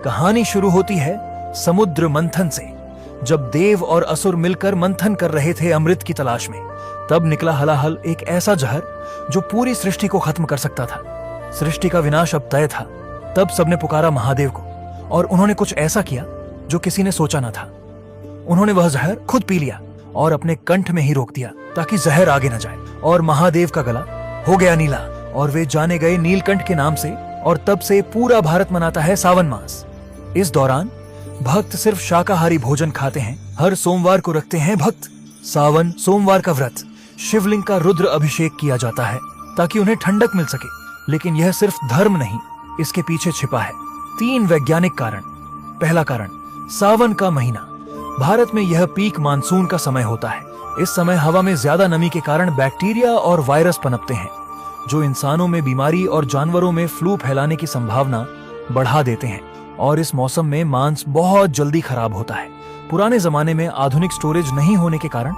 कहानी शुरू होती है समुद्र मंथन से। जब देव और असुर मिलकर मंथन कर रहे थे अमृत की तलाश में, तब निकला हलाहल एक ऐसा जहर जो पूरी सृष्टि को खत्म कर सकता था। सृष्टि का विनाश अब तय था। तब सबने पुकारा महादेव को, और उन्होंने कुछ ऐसा किया जो किसी ने सोचा न था। उन्होंने वह जहर खुद पी लिया और अपने कंठ में ही रोक दिया ताकि जहर आगे न जाए, और महादेव का गला हो गया नीला और वे जाने गए नीलकंठ के नाम से। और तब से पूरा भारत मनाता है सावन मास। इस दौरान भक्त सिर्फ शाकाहारी भोजन खाते हैं। हर सोमवार को रखते हैं भक्त सावन सोमवार का व्रत। शिवलिंग का रुद्र अभिषेक किया जाता है ताकि उन्हें ठंडक मिल सके। लेकिन यह सिर्फ धर्म नहीं, इसके पीछे छिपा है 3 वैज्ञानिक कारण। पहला कारण, सावन का महीना। भारत में यह पीक मानसून का समय होता है। इस समय हवा में ज्यादा नमी के कारण बैक्टीरिया और वायरस पनपते हैं, जो इंसानों में बीमारी और जानवरों में फ्लू फैलाने की संभावना बढ़ा देते हैं। और इस मौसम में मांस बहुत जल्दी खराब होता है। पुराने जमाने में आधुनिक स्टोरेज नहीं होने के कारण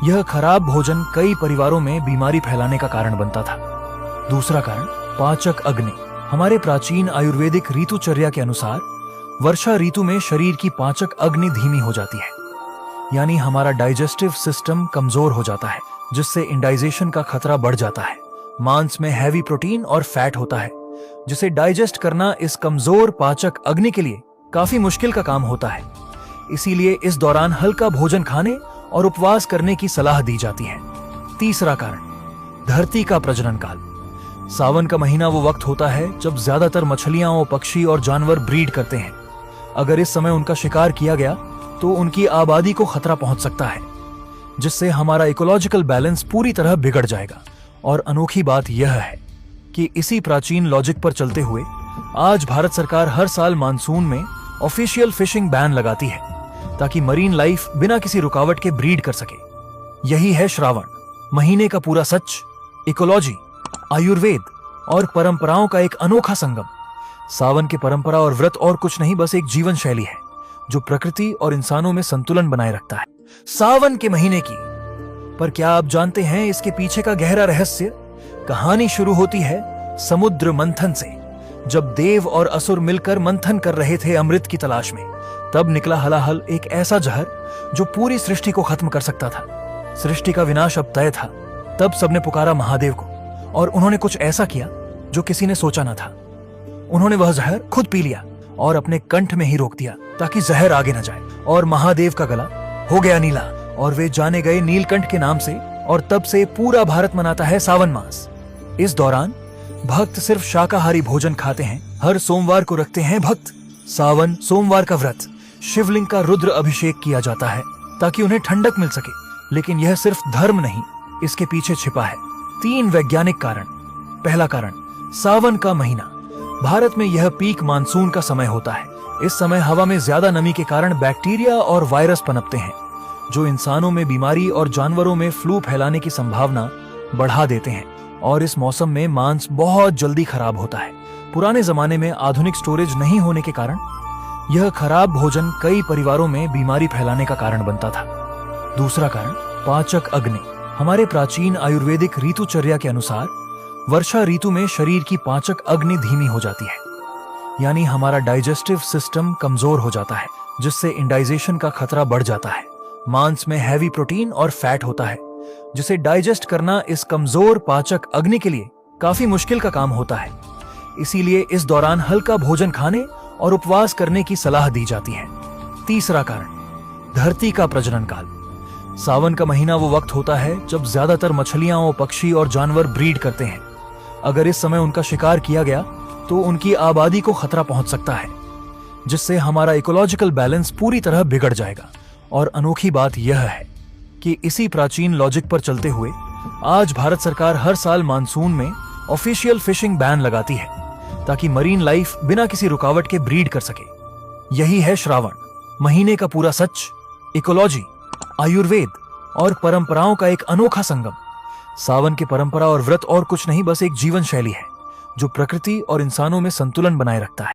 यह खराब भोजन कई परिवारों में बीमारी फैलाने का कारण बनता था। दूसरा कारण, पाचक अग्नि। हमारे प्राचीन आयुर्वेदिक ऋतुचर्या के अनुसार वर्षा ऋतु में शरीर की पाचक अग्नि धीमी हो जाती है, यानी हमारा डाइजेस्टिव सिस्टम कमजोर हो जाता है, जिससे इंडाइजेशन का खतरा बढ़ जाता है। मांस में हैवी प्रोटीन और फैट होता है, जिसे डाइजेस्ट करना इस कमजोर पाचक अग्नि के लिए काफी मुश्किल का काम होता है। इसीलिए इस दौरान हल्का भोजन खाने और उपवास करने की सलाह दी जाती है। तीसरा कारण, धरती का प्रजनन काल। सावन का महीना वो वक्त होता है जब ज्यादातर मछलियां और पक्षी और जानवर ब्रीड करते हैं। अगर इस समय उनका शिकार किया गया तो उनकी आबादी को खतरा पहुंच सकता है, जिससे हमारा इकोलॉजिकल बैलेंस पूरी तरह बिगड़ जाएगा। और अनोखी बात यह है कि इसी प्राचीन लॉजिक पर चलते हुए आज भारत सरकार हर साल मानसून में ऑफिशियल फिशिंग बैन लगाती है, ताकि मरीन लाइफ बिना किसी रुकावट के ब्रीड कर सके। यही है श्रावण महीने का पूरा सच, इकोलॉजी, आयुर्वेद और परंपराओं का एक अनोखा संगम। सावन की परंपरा और व्रत और कुछ नहीं, बस एक जीवन शैली है जो प्रकृति और इंसानों में संतुलन बनाए रखता है। सावन के महीने की, पर क्या आप जानते हैं इसके पीछे का गहरा रहस्य? कहानी शुरू होती है समुद्र मंथन से। जब देव और असुर मिलकर मंथन कर रहे थे अमृत की तलाश में, तब निकला हलाहल एक ऐसा जहर जो पूरी सृष्टि को खत्म कर सकता था। सृष्टि का विनाश अब तय था। तब सबने पुकारा महादेव को, और उन्होंने कुछ ऐसा किया जो किसी ने सोचा न था। उन्होंने वह जहर खुद पी लिया और अपने कंठ में ही रोक दिया ताकि जहर आगे न जाए, और महादेव का गला हो गया नीला और वे जाने गए नीलकंठ के नाम से। और तब से पूरा भारत मनाता है सावन मास। इस दौरान भक्त सिर्फ शाकाहारी भोजन खाते हैं। हर सोमवार को रखते हैं भक्त सावन सोमवार का व्रत। शिवलिंग का रुद्र अभिषेक किया जाता है ताकि उन्हें ठंडक मिल सके। लेकिन यह सिर्फ धर्म नहीं, इसके पीछे छिपा है 3 वैज्ञानिक कारण। पहला कारण, सावन का महीना। भारत में यह पीक मानसून का समय होता है। इस समय हवा में ज्यादा नमी के कारण बैक्टीरिया और वायरस पनपते हैं, जो इंसानों में बीमारी और जानवरों में फ्लू फैलाने की संभावना बढ़ा देते हैं। और इस मौसम में मांस बहुत जल्दी खराब होता है। पुराने जमाने में आधुनिक स्टोरेज नहीं होने के कारण यह खराब भोजन कई परिवारों में बीमारी फैलाने का कारण बनता था। दूसरा कारण, पाचक अग्नि। हमारे प्राचीन आयुर्वेदिक ऋतुचर्या के अनुसार वर्षा ऋतु में शरीर की पाचक अग्नि धीमी हो जाती है, यानी हमारा डाइजेस्टिव सिस्टम कमजोर हो जाता है, जिससे इंडाइजेशन का खतरा बढ़ जाता है। मांस में हैवी प्रोटीन और फैट होता है, जिसे डाइजेस्ट करना इस कमजोर पाचक अग्नि के लिए काफी मुश्किल का काम होता है। इसीलिए इस दौरान हल्का भोजन खाने और उपवास करने की सलाह दी जाती है। तीसरा कारण, धरती का प्रजनन काल। सावन का महीना वो वक्त होता है जब ज्यादातर मछलियां और पक्षी और जानवर ब्रीड करते हैं। अगर इस समय उनका शिकार किया गया तो उनकी आबादी को खतरा पहुंच सकता है, जिससे हमारा इकोलॉजिकल बैलेंस पूरी तरह बिगड़ जाएगा। और अनोखी बात यह है कि इसी प्राचीन लॉजिक पर चलते हुए आज भारत सरकार हर साल मानसून में ऑफिशियल फिशिंग बैन लगाती है, ताकि मरीन लाइफ बिना किसी रुकावट के ब्रीड कर सके। यही है श्रावण महीने का पूरा सच, इकोलॉजी, आयुर्वेद और परंपराओं का एक अनोखा संगम। सावन की परंपरा और व्रत और कुछ नहीं, बस एक जीवन शैली है जो प्रकृति और इंसानों में संतुलन बनाए रखता है।